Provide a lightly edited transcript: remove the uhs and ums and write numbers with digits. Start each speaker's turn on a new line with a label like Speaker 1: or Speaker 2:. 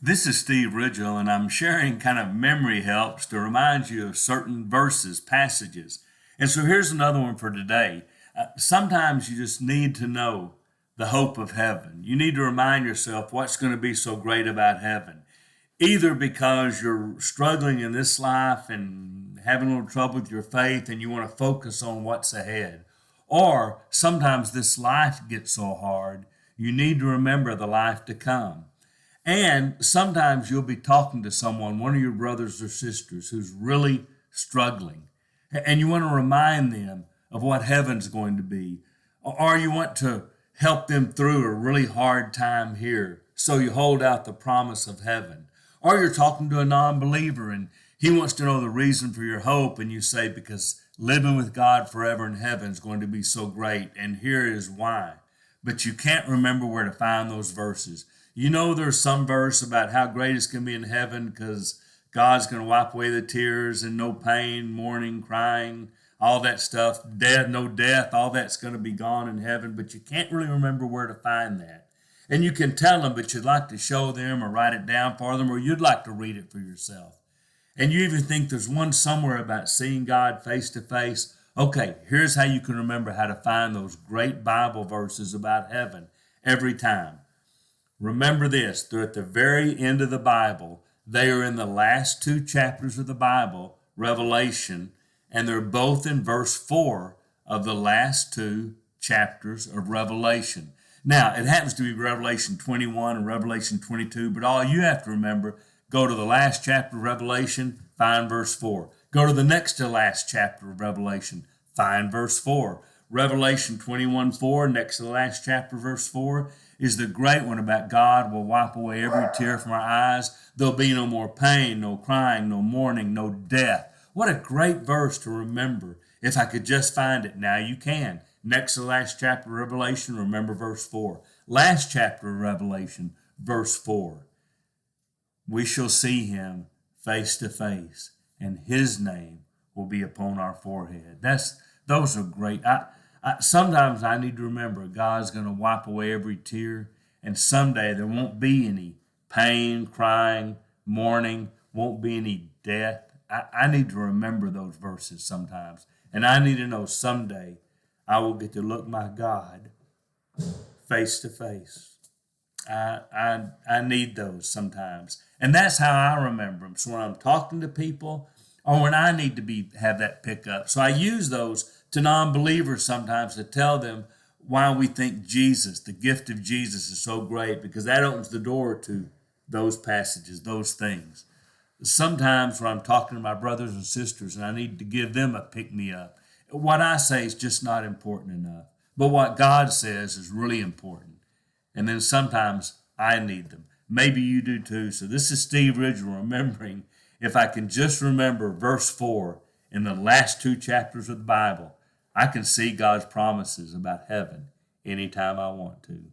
Speaker 1: This is Steve Ridgell, and I'm sharing kind of memory helps to remind you of certain verses, passages. And so here's another one for today. Sometimes you just need to know the hope of heaven. You need to remind yourself what's going to be so great about heaven. Either because you're struggling in this life and having a little trouble with your faith and you want to focus on what's ahead. Or sometimes this life gets so hard, you need to remember the life to come. And sometimes you'll be talking to someone, one of your brothers or sisters, who's really struggling. And you want to remind them of what heaven's going to be. Or you want to help them through a really hard time here. So you hold out the promise of heaven. Or you're talking to a non-believer and he wants to know the reason for your hope. And you say, because living with God forever in heaven is going to be so great. And here is why. But you can't remember where to find those verses. You know there's some verse about how great it's going to be in heaven because God's going to wipe away the tears and no pain, mourning, crying, all that stuff, death, no death, all that's going to be gone in heaven. But you can't really remember where to find that. And you can tell them, but you'd like to show them or write it down for them, or you'd like to read it for yourself. And you even think there's one somewhere about seeing God face to face. Okay, here's how you can remember how to find those great Bible verses about heaven every time. Remember this, they're at the very end of the Bible. They are in the last two chapters of the Bible, Revelation, and they're both in verse 4 of the last two chapters of Revelation. Now, it happens to be Revelation 21 and Revelation 22, but all you have to remember, go to the last chapter of Revelation, find verse 4. Go to the next to last chapter of Revelation, find verse 4. Revelation 21:4, next to the last chapter, verse 4, is the great one about God will wipe away every tear from our eyes. There'll be no more pain, no crying, no mourning, no death. What a great verse to remember. If I could just find it. Now you can. Next to the last chapter of Revelation, remember verse 4. Last chapter of Revelation, verse 4. We shall see him face to face, and his name will be upon our forehead. Those are great. Sometimes I need to remember God's going to wipe away every tear, and someday there won't be any pain, crying, mourning, won't be any death. I need to remember those verses sometimes, and I need to know someday I will get to look my God face to face. I need those sometimes, and that's how I remember them. So when I'm talking to people, or when I need to have that pickup, so I use those to non-believers sometimes to tell them why we think Jesus, the gift of Jesus, is so great, because that opens the door to those passages, those things. Sometimes when I'm talking to my brothers and sisters and I need to give them a pick-me-up, what I say is just not important enough. But what God says is really important. And then sometimes I need them. Maybe you do too. So this is Steve Ridgell remembering, if I can just remember verse 4 in the last two chapters of the Bible, I can see God's promises about heaven anytime I want to.